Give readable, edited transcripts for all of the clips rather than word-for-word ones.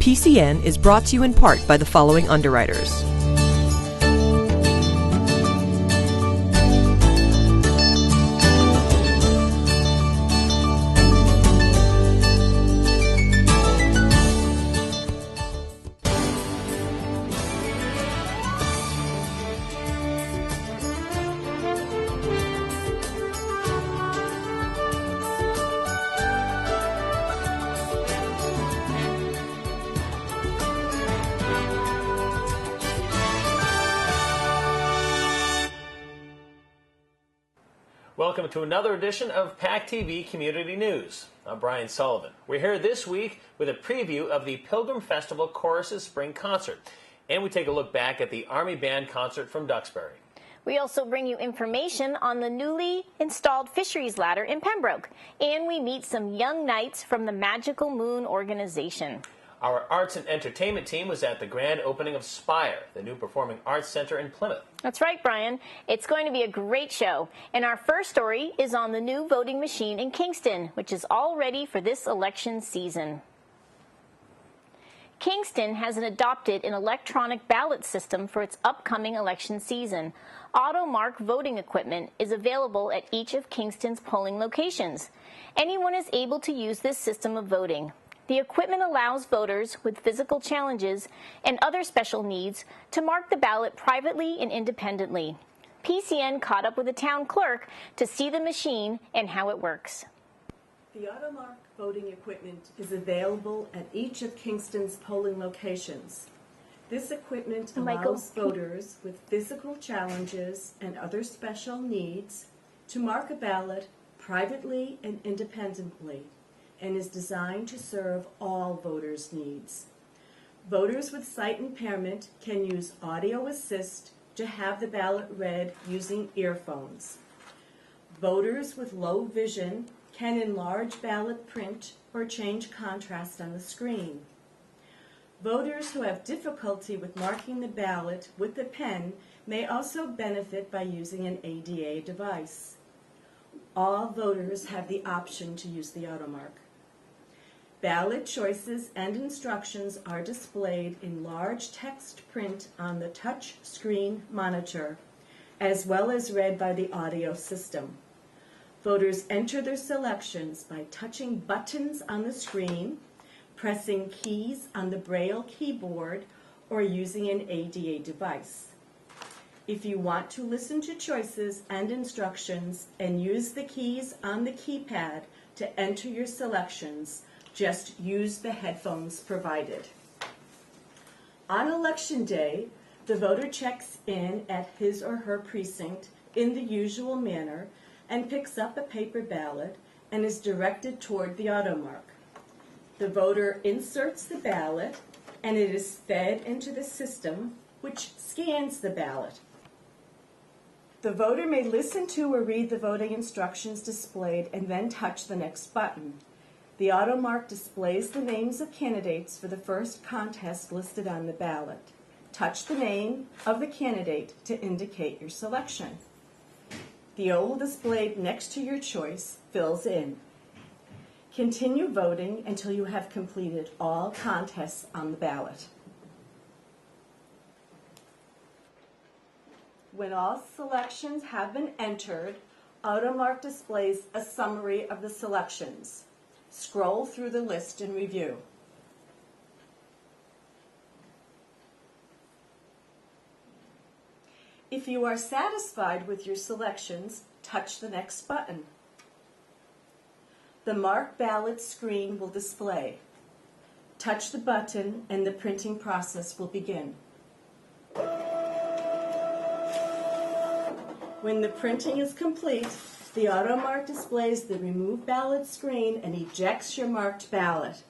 PCN is brought to you in part by the following underwriters. Welcome to another edition of PACTV Community News. I'm Brian Sullivan. We're here this week with a preview of the Pilgrim Festival Choruses Spring Concert. And we take a look back at the Army Band concert from Duxbury. We also bring you information on the newly installed fisheries ladder in Pembroke. And we meet some young knights from the Magical Moon organization. Our arts and entertainment team was at the grand opening of Spire, the new performing arts center in Plymouth. That's right, Brian. It's going to be a great show. And our first story is on the new voting machine in Kingston, which is all ready for this election season. Kingston has adopted an electronic ballot system for its upcoming election season. AutoMark voting equipment is available at each of Kingston's polling locations. Anyone is able to use this system of voting. The equipment allows voters with physical challenges and other special needs to mark the ballot privately and independently. PCN caught up with the town clerk to see the machine and how it works. The AutoMark voting equipment is available at each of Kingston's polling locations. This equipment allows voters with physical challenges and other special needs to mark a ballot privately and independently, and is designed to serve all voters' needs. Voters with sight impairment can use audio assist to have the ballot read using earphones. Voters with low vision can enlarge ballot print or change contrast on the screen. Voters who have difficulty with marking the ballot with the pen may also benefit by using an ADA device. All voters have the option to use the AutoMark. Ballot choices and instructions are displayed in large text print on the touch screen monitor, as well as read by the audio system. Voters enter their selections by touching buttons on the screen, pressing keys on the Braille keyboard, or using an ADA device. If you want to listen to choices and instructions and use the keys on the keypad to enter your selections, just use the headphones provided. On Election Day, the voter checks in at his or her precinct in the usual manner and picks up a paper ballot and is directed toward the AutoMark. The voter inserts the ballot and it is fed into the system, which scans the ballot. The voter may listen to or read the voting instructions displayed and then touch the next button. The AutoMark displays the names of candidates for the first contest listed on the ballot. Touch the name of the candidate to indicate your selection. The oval displayed next to your choice fills in. Continue voting until you have completed all contests on the ballot. When all selections have been entered, AutoMark displays a summary of the selections. Scroll through the list and review. If you are satisfied with your selections, touch the next button. The Mark Ballot screen will display. Touch the button and the printing process will begin. When the printing is complete, the AutoMark displays the Remove Ballot screen and ejects your marked ballot.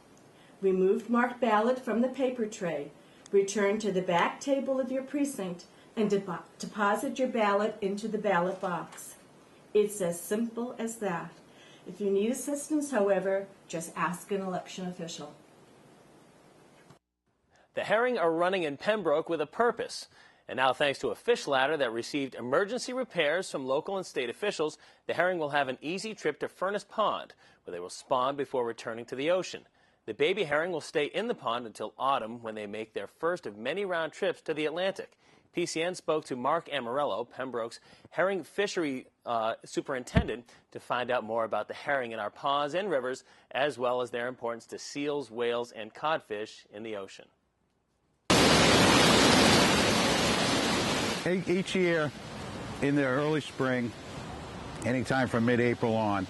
Remove marked ballot from the paper tray. Return to the back table of your precinct and deposit your ballot into the ballot box. It's as simple as that. If you need assistance, however, just ask an election official. The herring are running in Pembroke with a purpose. And now, thanks to a fish ladder that received emergency repairs from local and state officials, the herring will have an easy trip to Furnace Pond, where they will spawn before returning to the ocean. The baby herring will stay in the pond until autumn, when they make their first of many round trips to the Atlantic. PCN spoke to Mark Amarello, Pembroke's herring fishery superintendent, to find out more about the herring in our ponds and rivers, as well as their importance to seals, whales, and codfish in the ocean. Each year in the early spring, anytime from mid-April on,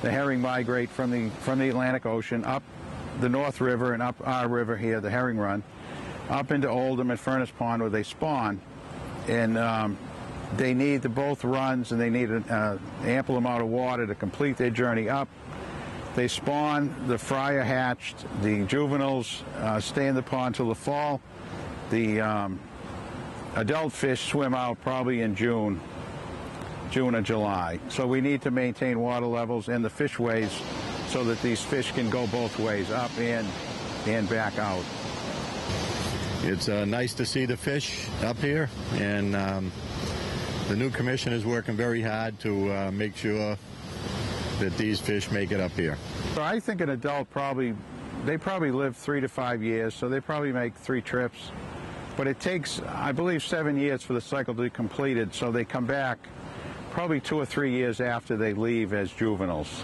the herring migrate from the Atlantic Ocean up the North River and up our river here, the Herring Run, up into Oldham and Furnace Pond, where they spawn. And they need both runs, and they need an ample amount of water to complete their journey up. They spawn, the fry are hatched, the juveniles stay in the pond till the fall. The adult fish swim out probably in June or July. So we need to maintain water levels in the fishways so that these fish can go both ways, up and back out. It's nice to see the fish up here, and the new commission is working very hard to make sure that these fish make it up here. So I think an adult they probably live 3 to 5 years, so they probably make 3 trips. But it takes, I believe, 7 years for the cycle to be completed, so they come back probably 2 or 3 years after they leave as juveniles.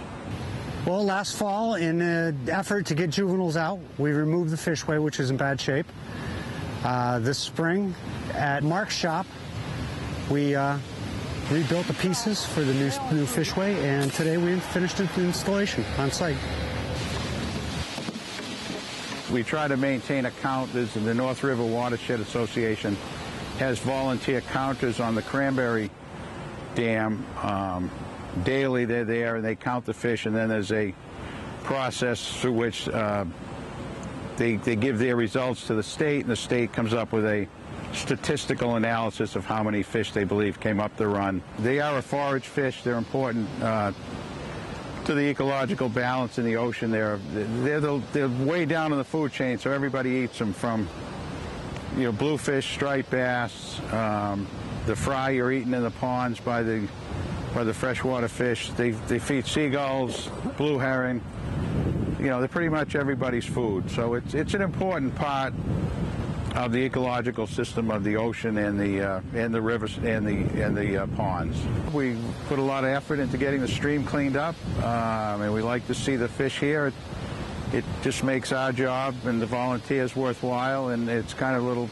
Well, last fall, in an effort to get juveniles out, we removed the fishway, which is in bad shape. This spring, at Mark's shop, we rebuilt the pieces for the new fishway, and today we finished the installation on site. We try to maintain a count. The North River Watershed Association has volunteer counters on the Cranberry Dam. Daily they're there and they count the fish, and then there's a process through which they give their results to the state, and the state comes up with a statistical analysis of how many fish they believe came up the run. They are a forage fish. They're important to the ecological balance in the ocean. They're way down in the food chain, so everybody eats them, from bluefish, striped bass, the fry you're eating in the ponds by the freshwater fish. They feed seagulls, blue herring. They're pretty much everybody's food. So it's an important part of the ecological system of the ocean and the rivers and the ponds. We put a lot of effort into getting the stream cleaned up, and we like to see the fish here. It just makes our job and the volunteers worthwhile, and it's kind of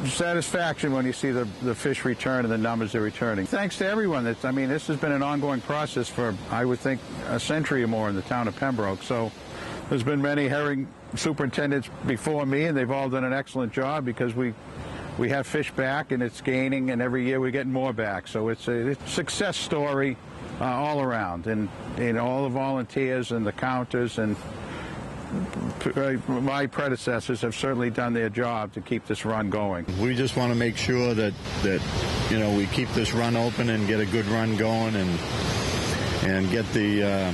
satisfaction when you see the fish return and the numbers they're returning. Thanks to everyone. This has been an ongoing process for, I would think, a century or more in the town of Pembroke. So there's been many herring superintendents before me, and they've all done an excellent job, because we have fish back, and it's gaining, and every year we're getting more back. So it's a success story all around, and all the volunteers and the counters and my predecessors have certainly done their job to keep this run going. We just want to make sure that we keep this run open and get a good run going, and get the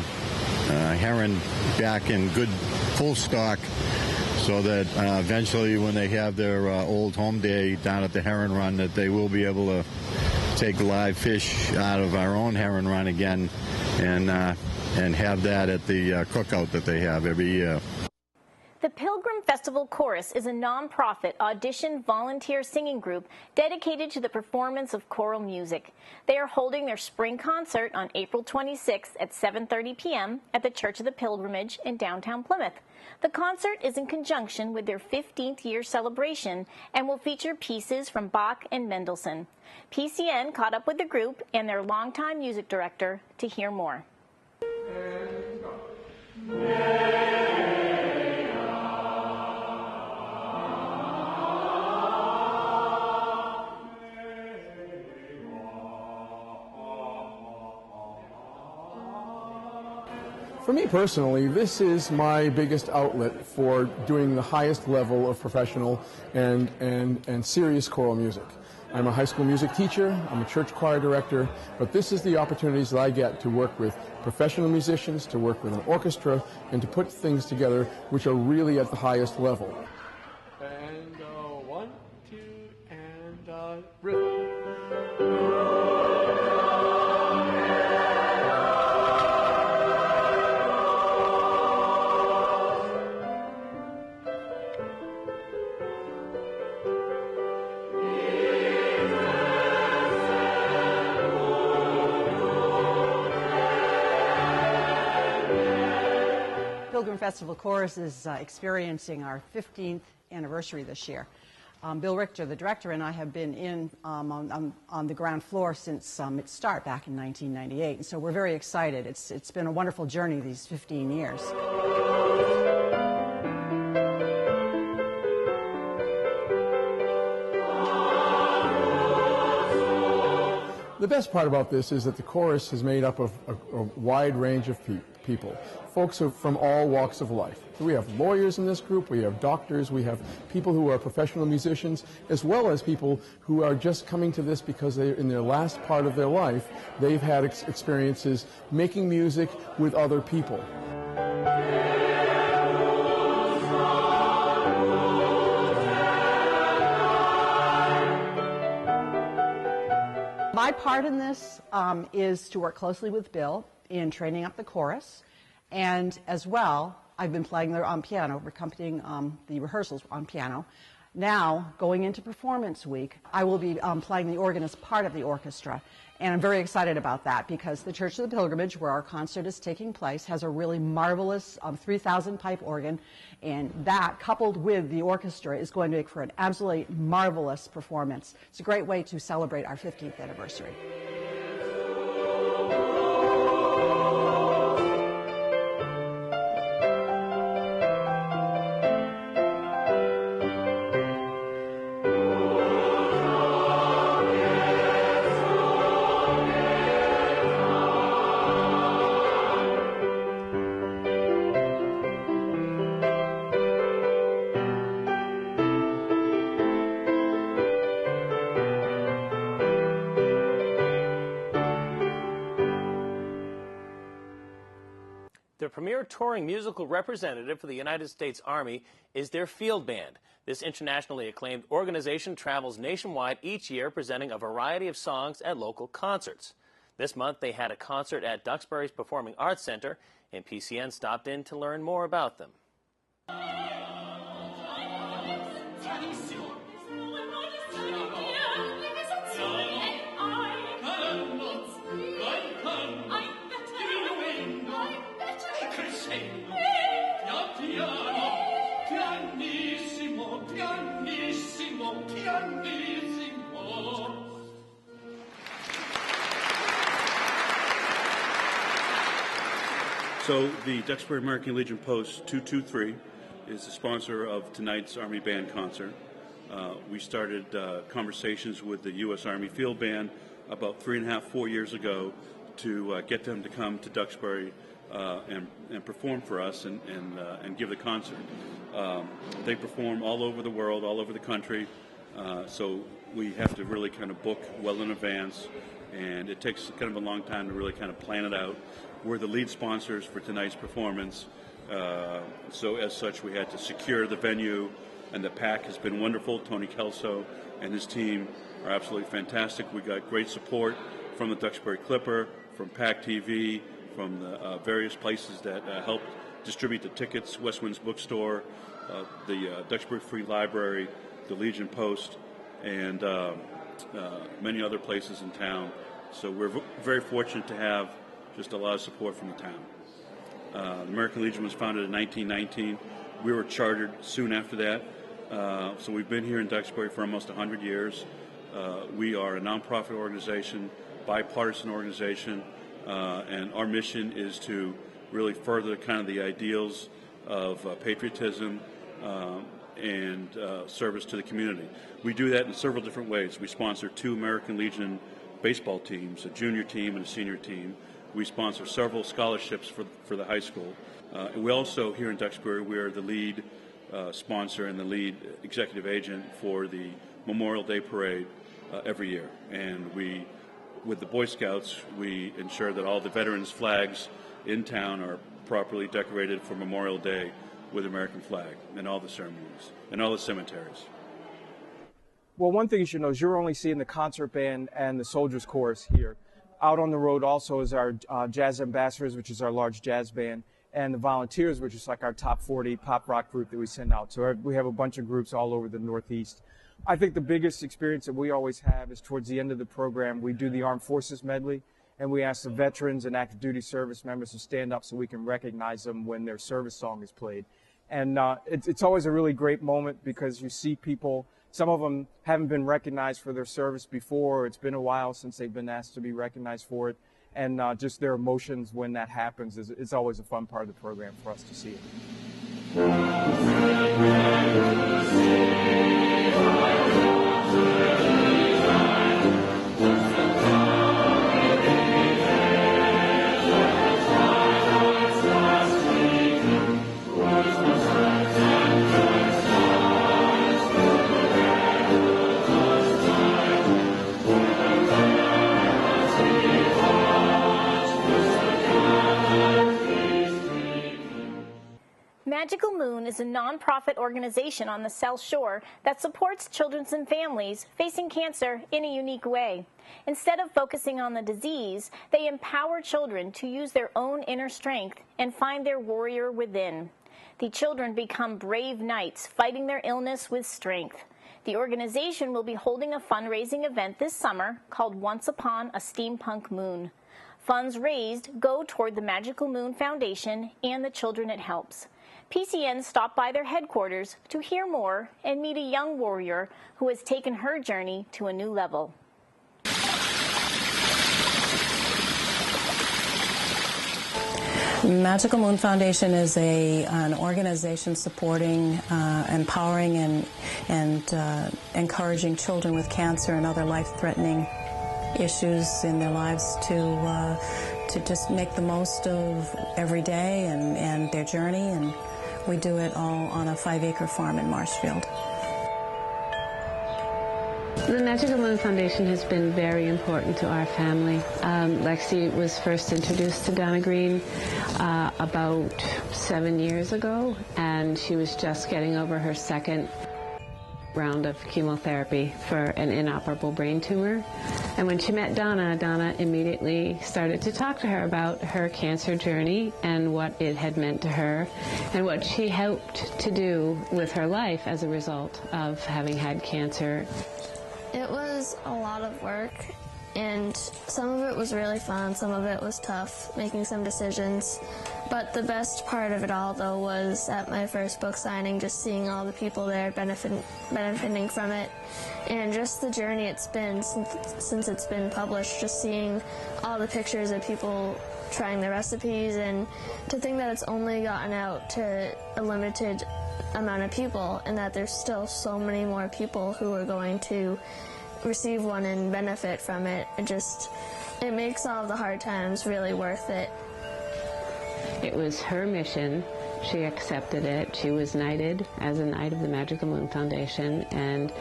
herring back in good full stock, so that eventually, when they have their old home day down at the Herring Run, that they will be able to take live fish out of our own Herring Run again, and have that at the cookout that they have every year. The Pilgrim Festival Chorus is a nonprofit audition volunteer singing group dedicated to the performance of choral music. They are holding their spring concert on April 26th at 7:30 p.m. at the Church of the Pilgrimage in downtown Plymouth. The concert is in conjunction with their 15th year celebration and will feature pieces from Bach and Mendelssohn. PCN caught up with the group and their longtime music director to hear more. For me personally, this is my biggest outlet for doing the highest level of professional and serious choral music. I'm a high school music teacher, I'm a church choir director, but this is the opportunities that I get to work with professional musicians, to work with an orchestra, and to put things together which are really at the highest level. And 1, 2, and rhythm. Pilgrim Festival Chorus is experiencing our 15th anniversary this year. Bill Richter, the director, and I have been on the ground floor since its start back in 1998, and so we're very excited. It's been a wonderful journey these 15 years. The best part about this is that the chorus is made up of a wide range of people, folks from all walks of life. We have lawyers in this group, we have doctors, we have people who are professional musicians, as well as people who are just coming to this because they, in their last part of their life, they've had experiences making music with other people. My part in this is to work closely with Bill in training up the chorus, and as well, I've been playing there on piano, accompanying the rehearsals on piano. Now, going into performance week, I will be playing the organ as part of the orchestra, and I'm very excited about that because the Church of the Pilgrimage, where our concert is taking place, has a really marvelous 3,000 pipe organ, and that, coupled with the orchestra, is going to make for an absolutely marvelous performance. It's a great way to celebrate our 15th anniversary. The premier touring musical representative for the United States Army is their field band. This internationally acclaimed organization travels nationwide each year, presenting a variety of songs at local concerts. This month, they had a concert at Duxbury's Performing Arts Center, and PCN stopped in to learn more about them. So the Duxbury American Legion Post 223 is the sponsor of tonight's Army Band concert. We started conversations with the U.S. Army Field Band about 4 years ago to get them to come to Duxbury and perform for us and give the concert. They perform all over the world, all over the country, so we have to really kind of book well in advance, and it takes kind of a long time to really kind of plan it out. We're the lead sponsors for tonight's performance, so as such we had to secure the venue, and the PAC has been wonderful. Tony Kelso and his team are absolutely fantastic. We got great support from the Duxbury Clipper, from PACTV, from the various places that helped distribute the tickets, West Wind's Bookstore, the Duxbury Free Library, the Legion Post, and many other places in town. So we're very fortunate to have just a lot of support from the town. The American Legion was founded in 1919. We were chartered soon after that. So we've been here in Duxbury for almost 100 years. We are a nonprofit organization, bipartisan organization, and our mission is to really further kind of the ideals of patriotism and service to the community. We do that in several different ways. We sponsor 2 American Legion baseball teams, a junior team and a senior team. We sponsor several scholarships for the high school. And we also, here in Duxbury, we are the lead sponsor and the lead executive agent for the Memorial Day Parade every year. And we, with the Boy Scouts, we ensure that all the veterans' flags in town are properly decorated for Memorial Day with American flag and all the ceremonies and all the cemeteries. Well, one thing you should know is you're only seeing the concert band and the Soldiers Chorus here. Out on the road also is our Jazz Ambassadors, which is our large jazz band, and the Volunteers, which is like our top 40 pop rock group that we send out. So we have a bunch of groups all over the Northeast. I think the biggest experience that we always have is towards the end of the program, we do the Armed Forces medley, and we ask the veterans and active duty service members to stand up so we can recognize them when their service song is played. And it's always a really great moment because you see people, some of them haven't been recognized for their service before. It's been a while since they've been asked to be recognized for it. And just their emotions when that happens is always a fun part of the program for us to see it. Magical Moon is a nonprofit organization on the South Shore that supports children and families facing cancer in a unique way. Instead of focusing on the disease, they empower children to use their own inner strength and find their warrior within. The children become brave knights fighting their illness with strength. The organization will be holding a fundraising event this summer called Once Upon a Steampunk Moon. Funds raised go toward the Magical Moon Foundation and the children it helps. PCN stopped by their headquarters to hear more and meet a young warrior who has taken her journey to a new level. Magical Moon Foundation is an organization supporting, empowering, and encouraging children with cancer and other life-threatening issues in their lives to just make the most of every day and their journey. And we do it all on a 5-acre farm in Marshfield. The Magical Moon Foundation has been very important to our family. Lexi was first introduced to Donna Green about 7 years ago, and she was just getting over her second round of chemotherapy for an inoperable brain tumor. And when she met Donna, Donna immediately started to talk to her about her cancer journey and what it had meant to her and what she hoped to do with her life as a result of having had cancer. It was a lot of work, and some of it was really fun, some of it was tough, making some decisions. But the best part of it all, though, was at my first book signing, just seeing all the people there benefiting from it, and just the journey it's been since it's been published, just seeing all the pictures of people trying the recipes, and to think that it's only gotten out to a limited amount of people, and that there's still so many more people who are going to receive one and benefit from it. It makes all the hard times really worth it. It was her mission. She accepted it. She was knighted as a Knight of the Magical Moon Foundation and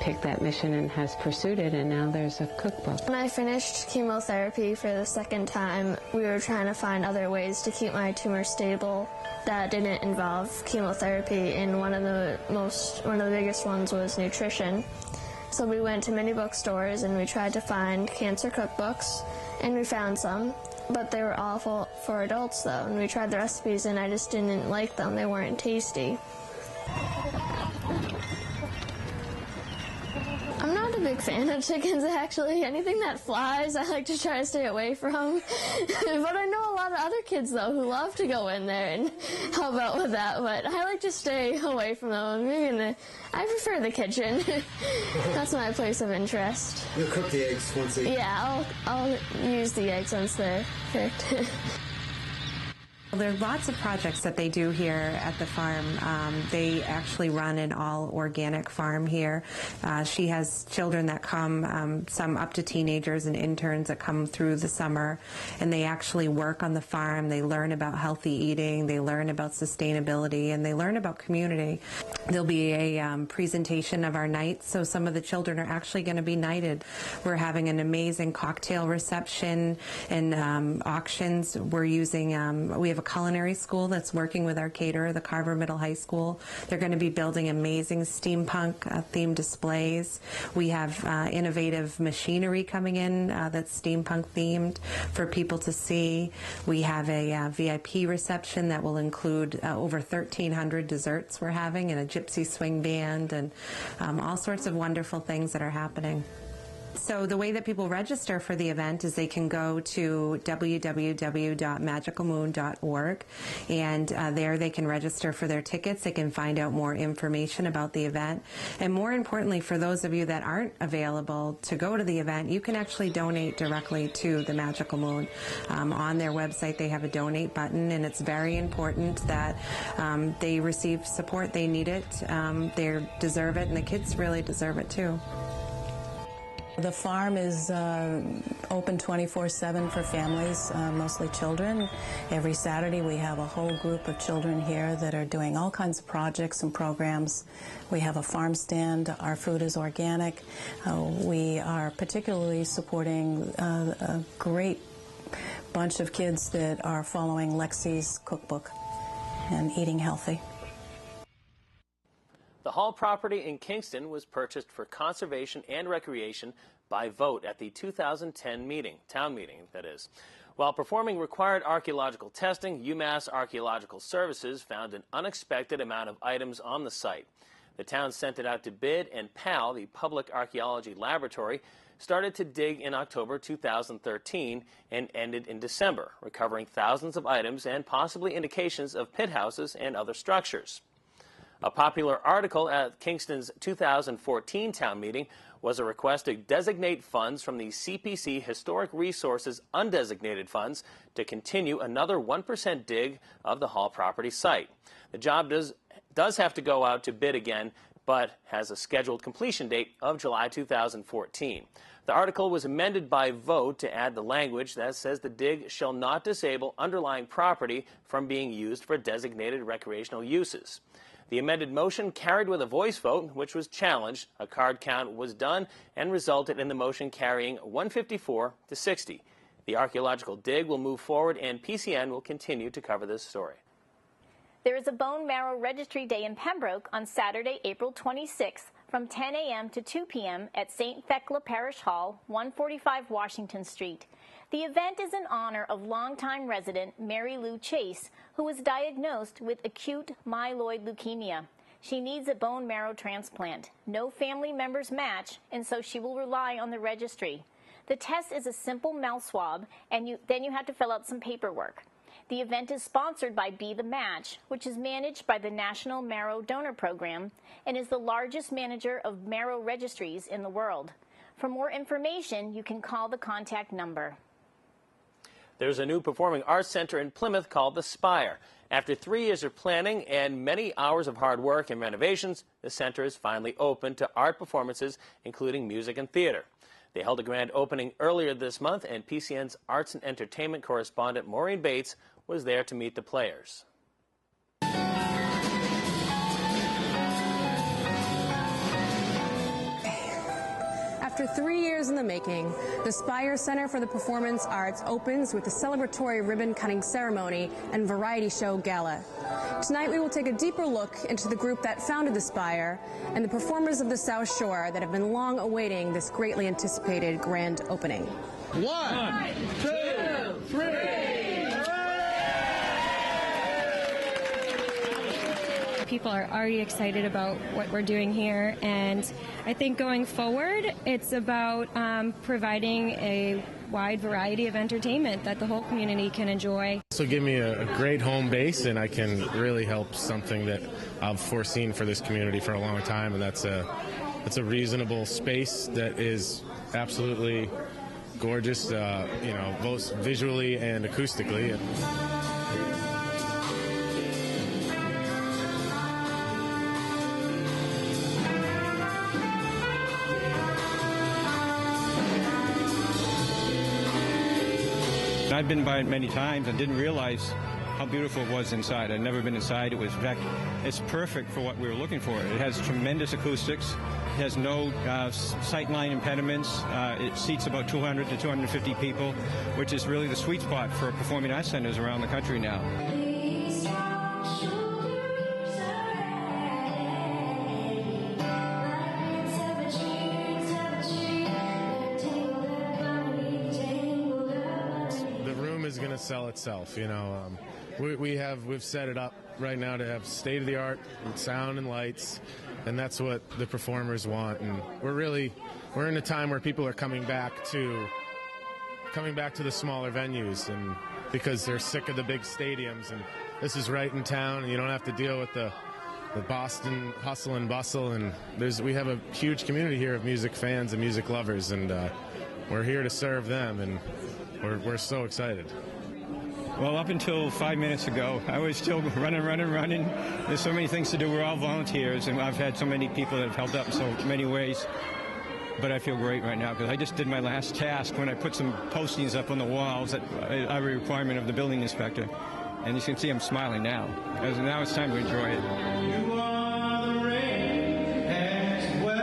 picked that mission and has pursued it, and now there's a cookbook. When I finished chemotherapy for the second time, we were trying to find other ways to keep my tumor stable that didn't involve chemotherapy, and one of the biggest ones was nutrition. So we went to many bookstores and we tried to find cancer cookbooks, and we found some. But they were awful for adults, though, and we tried the recipes and I just didn't like them. They weren't tasty. I'm not a big fan of chickens, actually. Anything that flies, I like to try to stay away from. But I know a lot of other kids, though, who love to go in there and help out with that. But I like to stay away from them. I prefer the kitchen. That's my place of interest. You'll cook the eggs once they... Yeah, I'll use the eggs once they're cooked. There are lots of projects that they do here at the farm. They actually run an all-organic farm here. She has children that come, some up to teenagers and interns that come through the summer, and they actually work on the farm. They learn about healthy eating, they learn about sustainability, and they learn about community. There'll be a presentation of our nights, so some of the children are actually going to be knighted. We're having an amazing cocktail reception and auctions. We're using, we have a culinary school that's working with our caterer, the Carver Middle High School. They're going to be building amazing steampunk themed displays. We have innovative machinery coming in that's steampunk themed for people to see. We have a VIP reception that will include over 1,300 desserts we're having, and a gypsy swing band, and all sorts of wonderful things that are happening. So the way that people register for the event is they can go to www.magicalmoon.org, and there they can register for their tickets. They can find out more information about the event. And more importantly, for those of you that aren't available to go to the event, you can actually donate directly to the Magical Moon. On their website, they have a donate button, and it's very important that they receive support. They need it. They deserve it, and the kids really deserve it too. The farm is open 24/7 for families, mostly children. Every Saturday we have a whole group of children here that are doing all kinds of projects and programs. We have a farm stand. Our food is organic. We are particularly supporting a great bunch of kids that are following Lexi's cookbook and eating healthy. The Hall property in Kingston was purchased for conservation and recreation by vote at the 2010 meeting, town meeting, that is. While performing required archaeological testing, UMass Archaeological Services found an unexpected amount of items on the site. The town sent it out to bid, and PAL, the Public Archaeology Laboratory, started to dig in October 2013 and ended in December, recovering thousands of items and possibly indications of pit houses and other structures. A popular article at Kingston's 2014 town meeting was a request to designate funds from the CPC Historic Resources undesignated funds to continue another 1% dig of the Hall property site. The job does have to go out to bid again, but has a scheduled completion date of July 2014. The article was amended by vote to add the language that says the dig shall not disable underlying property from being used for designated recreational uses. The amended motion carried with a voice vote, which was challenged. A card count was done and resulted in the motion carrying 154 to 60. The archaeological dig will move forward, and PCN will continue to cover this story. There is a bone marrow registry day in Pembroke on Saturday, April 26th from 10 a.m. to 2 p.m. at St. Thecla Parish Hall, 145 Washington Street. The event is in honor of longtime resident Mary Lou Chase, who was diagnosed with acute myeloid leukemia. She needs a bone marrow transplant. No family members match, and so she will rely on the registry. The test is a simple mouth swab, and then you have to fill out some paperwork. The event is sponsored by Be the Match, which is managed by the National Marrow Donor Program and is the largest manager of marrow registries in the world. For more information, you can call the contact number. There's a new performing arts center in Plymouth called The Spire. After 3 years of planning and many hours of hard work and renovations, the center is finally open to art performances, including music and theater. They held a grand opening earlier this month, and PCN's arts and entertainment correspondent Maureen Bates was there to meet the players. After 3 years in the making, the Spire Center for the Performance Arts opens with a celebratory ribbon-cutting ceremony and variety show gala. Tonight we will take a deeper look into the group that founded the Spire and the performers of the South Shore that have been long awaiting this greatly anticipated grand opening. 1, 2, 3! People are already excited about what we're doing here, and I think going forward it's about providing a wide variety of entertainment that the whole community can enjoy. This will give me a great home base, and I can really help something that I've foreseen for this community for a long time, and that's a reasonable space that is absolutely gorgeous, both visually and acoustically. I've been by it many times and didn't realize how beautiful it was inside. I'd never been inside. It's perfect for what we were looking for. It has tremendous acoustics. It has no sightline impediments. It seats about 200 to 250 people, which is really the sweet spot for performing arts centers around the country now. Sell itself, we've set it up right now to have state-of-the-art sound and lights, and that's what the performers want, and we're really we're in a time where people are coming back to the smaller venues, and because they're sick of the big stadiums, and this is right in town, and you don't have to deal with the Boston hustle and bustle, and we have a huge community here of music fans and music lovers, and we're here to serve them, and we're so excited. Well, up until 5 minutes ago, I was still running. There's so many things to do. We're all volunteers, and I've had so many people that have helped out in so many ways. But I feel great right now because I just did my last task when I put some postings up on the walls that are a requirement of the building inspector. And you can see I'm smiling now. Now it's time to enjoy it. You are the rain as well.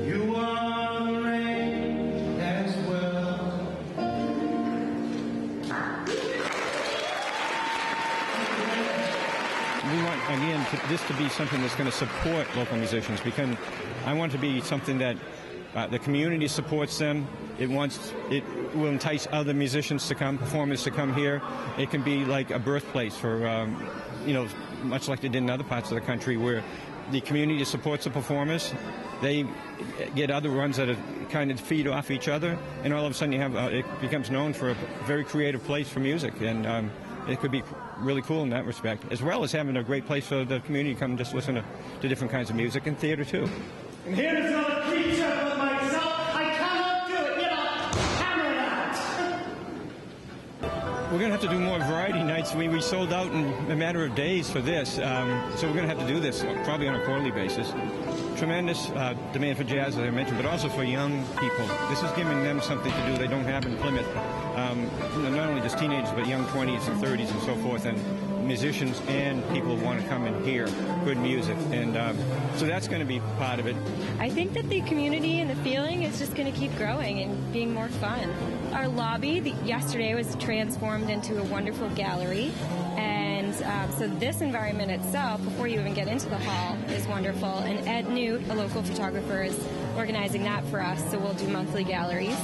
You are the rain as well. We want, again, this to be something that's going to support local musicians, because I want to be something that the community supports them. It will entice other musicians to come, performers to come here. It can be like a birthplace for, much like they did in other parts of the country, where the community supports the performers. They get other runs that are kind of feed off each other, and all of a sudden you have it becomes known for a very creative place for music, and it could be really cool in that respect, as well as having a great place for the community to come and just listen to different kinds of music and theater too. And here's another creature of myself. I cannot do it. Hammer that. We're going to have to do more variety nights. We sold out in a matter of days for this, so we're going to have to do this probably on a quarterly basis. Tremendous demand for jazz, as I mentioned, but also for young people. This is giving them something to do they don't have in Plymouth. Not only just teenagers, but young 20s and 30s and so forth, and musicians and people want to come and hear good music. And so that's going to be part of it. I think that the community and the feeling is just going to keep growing and being more fun. Our lobby yesterday was transformed into a wonderful gallery. And so this environment itself, before you even get into the hall, is wonderful. And Ed Newt, a local photographer, is organizing that for us, so we'll do monthly galleries.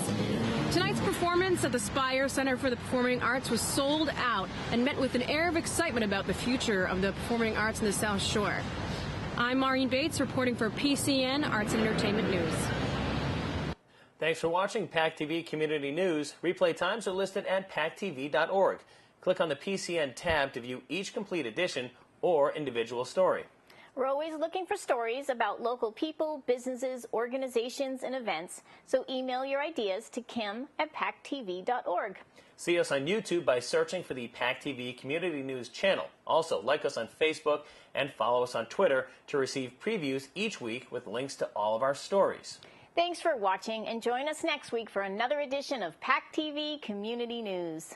Tonight's performance at the Spire Center for the Performing Arts was sold out and met with an air of excitement about the future of the performing arts in the South Shore. I'm Maureen Bates reporting for PCN Arts and Entertainment News. Thanks for watching PACTV Community News. Replay times are listed at pactv.org. Click on the PCN tab to view each complete edition or individual story. We're always looking for stories about local people, businesses, organizations, and events, so email your ideas to kim@pactv.org. See us on YouTube by searching for the PACTV Community News channel. Also, like us on Facebook and follow us on Twitter to receive previews each week with links to all of our stories. Thanks for watching, and join us next week for another edition of PACTV Community News.